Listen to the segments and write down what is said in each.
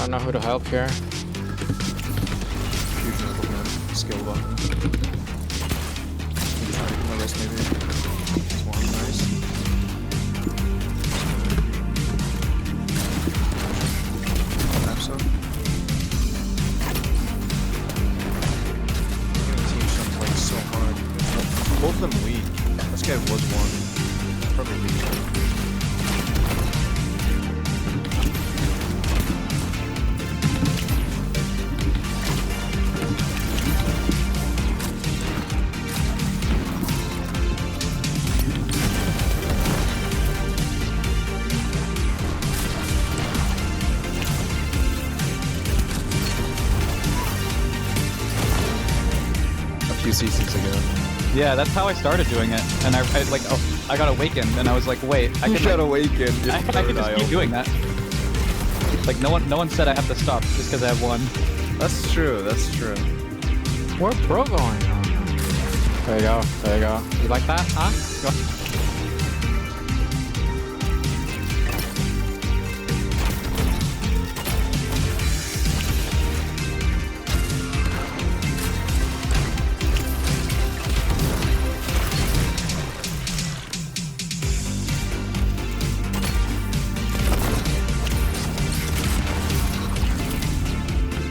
don't know who to help here. Fusion Overman, skill button. My wrist maybe. Swarm, nice. So. Team Sens like so hard. Both of them weak. This guy was one. Probably weak. Few seasons ago. Yeah, that's how I started doing it, and I like I got awakened, and I was like, wait, I can got awakened. I can just keep doing that. Like no one said I have to stop just because I have one. That's true. That's true. Where's pro going? There you go. There you go. You like that, huh? Go.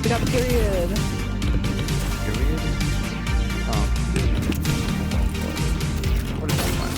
We got period. Period? Oh. What is that line?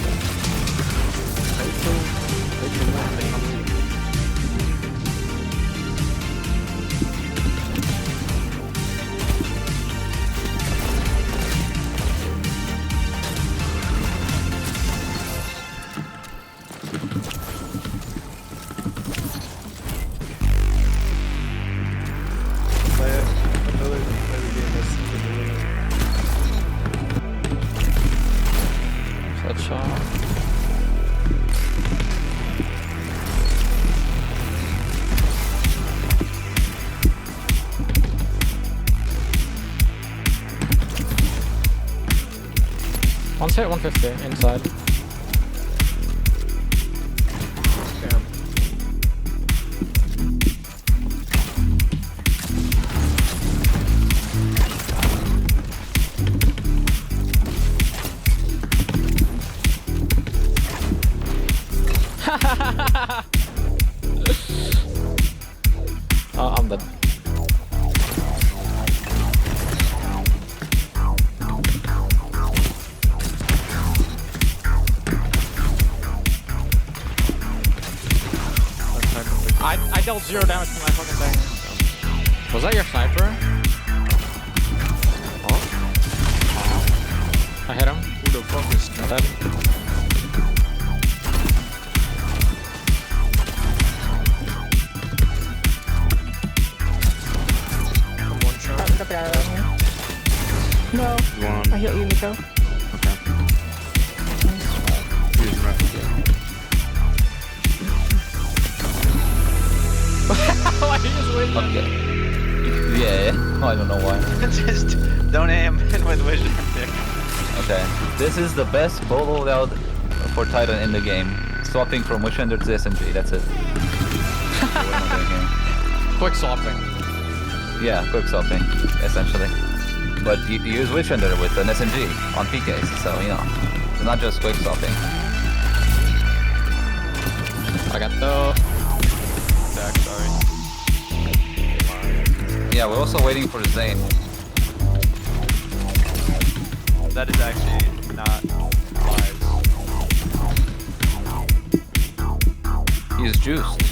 Shot. One's hit 150 inside. Damn. Oh, I'm dead. I dealt 0 damage to my fucking thing. Was that your sniper? Oh. I hit him. Who the fuck is that? Dead. One shot. Drop it out of here. No. You want I heal you, Nico. Okay. Fusion replicate. Why are you just waiting? Okay. Yeah. I don't know why. Just don't aim in with vision. Okay. This is the best bow loadout for Titan in the game. Swapping from Wishender to SMG. That's it. What am I doing here? Quick swapping. Yeah, quick swapping, essentially. But you use Wishender with an SMG on PKs, so you know, it's not just quick swapping. I got the Back, sorry. Yeah, we're also waiting for Zane. That is actually not wise. He's juiced.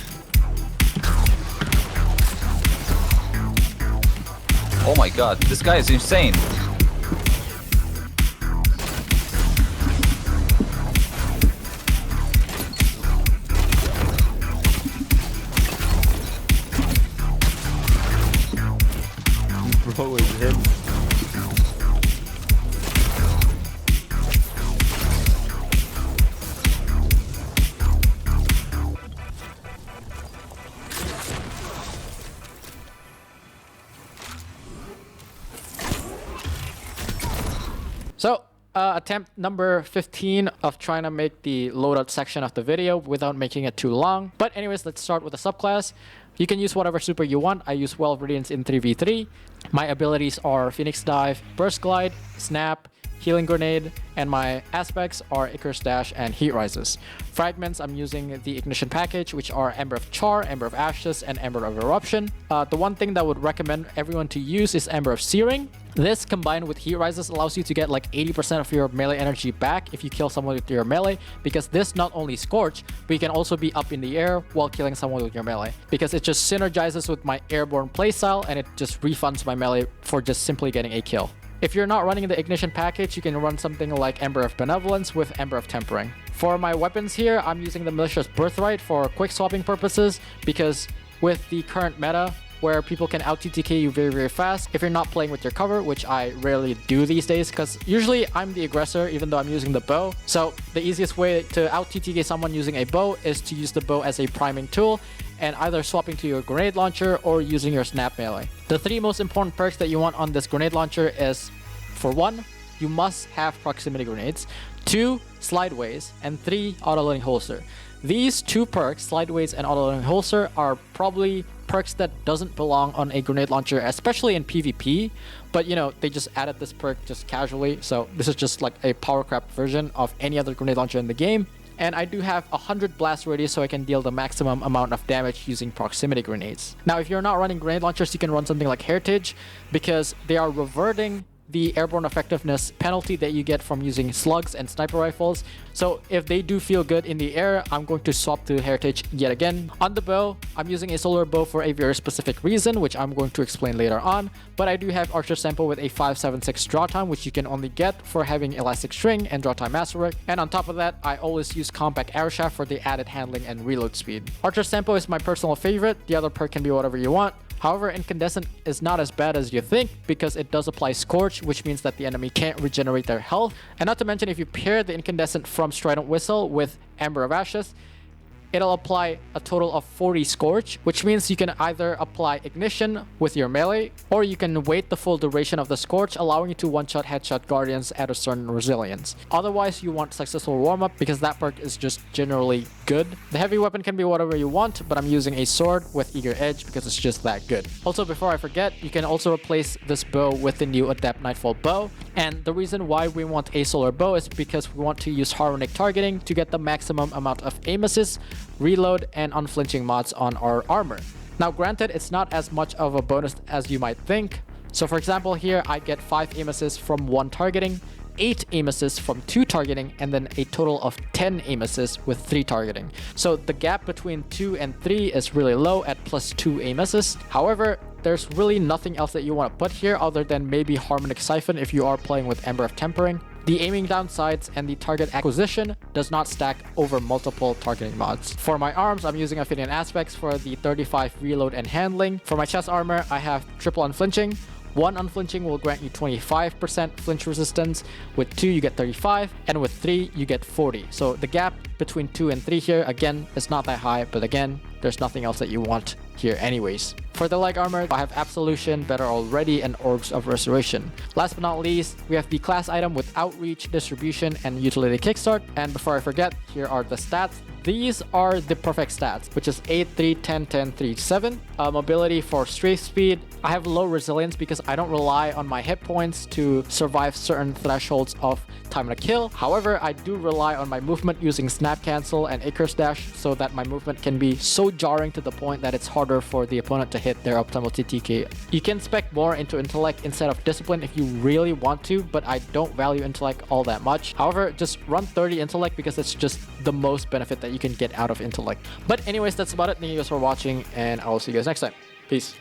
Oh my god, this guy is insane. Bro is him. So, attempt number 15 of trying to make the loadout section of the video without making it too long. But anyways, let's start with the subclass. You can use whatever super you want. I use 12 Radiance in 3v3. My abilities are Phoenix Dive, Burst Glide, Snap, Healing Grenade, and my aspects are Icarus Dash and Heat Rises. Fragments, I'm using the Ignition package, which are Ember of Char, Ember of Ashes, and Ember of Eruption. The one thing that I would recommend everyone to use is Ember of Searing. This combined with Heat Rises allows you to get like 80% of your melee energy back if you kill someone with your melee, because this not only Scorch, but you can also be up in the air while killing someone with your melee, because it just synergizes with my airborne playstyle and it just refunds my melee for just simply getting a kill. If you're not running the Ignition package, you can run something like Ember of Benevolence with Ember of Tempering. For my weapons here, I'm using the Malicious Birthright for quick swapping purposes, because with the current meta, where people can out-TTK you very, very fast if you're not playing with your cover, which I rarely do these days, because usually I'm the aggressor even though I'm using the bow. So the easiest way to out-TTK someone using a bow is to use the bow as a priming tool, and either swapping to your grenade launcher or using your snap melee. The 3 most important perks that you want on this grenade launcher is, for 1, you must have proximity grenades, 2, slideways, and 3, auto-loading holster. These 2 perks, slideways and auto-loading holster, are probably perks that doesn't belong on a grenade launcher, especially in PvP, but you know, they just added this perk just casually, so this is just like a power crap version of any other grenade launcher in the game. And I do have 100 blast radius, so I can deal the maximum amount of damage using proximity grenades. Now, if you're not running grenade launchers, you can run something like Heritage, because they are reverting the airborne effectiveness penalty that you get from using slugs and sniper rifles. So if they do feel good in the air, I'm going to swap to Heritage yet again. On the bow, I'm using a solar bow for a very specific reason, which I'm going to explain later on. But I do have Archer Sample with a 576 draw time, which you can only get for having Elastic String and draw time Masterwork. And on top of that, I always use Compact Arrow Shaft for the added handling and reload speed. Archer Sample is my personal favorite. The other perk can be whatever you want. However, Incandescent is not as bad as you think, because it does apply Scorch, which means that the enemy can't regenerate their health. And not to mention, if you pair the Incandescent from Strident Whistle with Ember of Ashes, it'll apply a total of 40 Scorch, which means you can either apply Ignition with your melee, or you can wait the full duration of the Scorch, allowing you to one-shot headshot Guardians at a certain resilience. Otherwise, you want Successful Warm-Up, because that perk is just generally good. The heavy weapon can be whatever you want, but I'm using a sword with Eager Edge because it's just that good. Also, before I forget, you can also replace this bow with the new Adept Nightfall bow. And the reason why we want a solar bow is because we want to use harmonic targeting to get the maximum amount of aim assist, reload, and unflinching mods on our armor. Now granted, it's not as much of a bonus as you might think. So for example, here I get 5 aim assists from 1 targeting, 8 aim assists from 2 targeting, and then a total of 10 aim assists with 3 targeting. So the gap between 2 and 3 is really low at +2 aim assists. However, there's really nothing else that you want to put here other than maybe Harmonic Siphon if you are playing with Ember of Tempering. The aiming downsides and the target acquisition does not stack over multiple targeting mods. For my arms, I'm using Ophidian Aspects for the 35 reload and handling. For my chest armor, I have triple unflinching. 1 unflinching will grant you 25% flinch resistance, with 2 you get 35, and with 3 you get 40. So the gap between 2 and 3 here, again, is not that high, but again, there's nothing else that you want here anyways. For the leg armor, I have Absolution, Better Already, and Orbs of Restoration. Last but not least, we have the class item with Outreach, Distribution, and Utility Kickstart. And before I forget, here are the stats. These are the perfect stats, which is 8, 3, 10, 10, 3, 7. Mobility for strafe speed. I have low resilience because I don't rely on my hit points to survive certain thresholds of time to kill. However, I do rely on my movement using Snap Cancel and Icarus Dash so that my movement can be so jarring to the point that it's harder for the opponent to hit their optimal TTK. You can spec more into Intellect instead of Discipline if you really want to, but I don't value Intellect all that much. However, just run 30 Intellect because it's just the most benefit that you can get out of Intellect. But anyways, that's about it. Thank you guys for watching, and I will see you guys next time. Peace.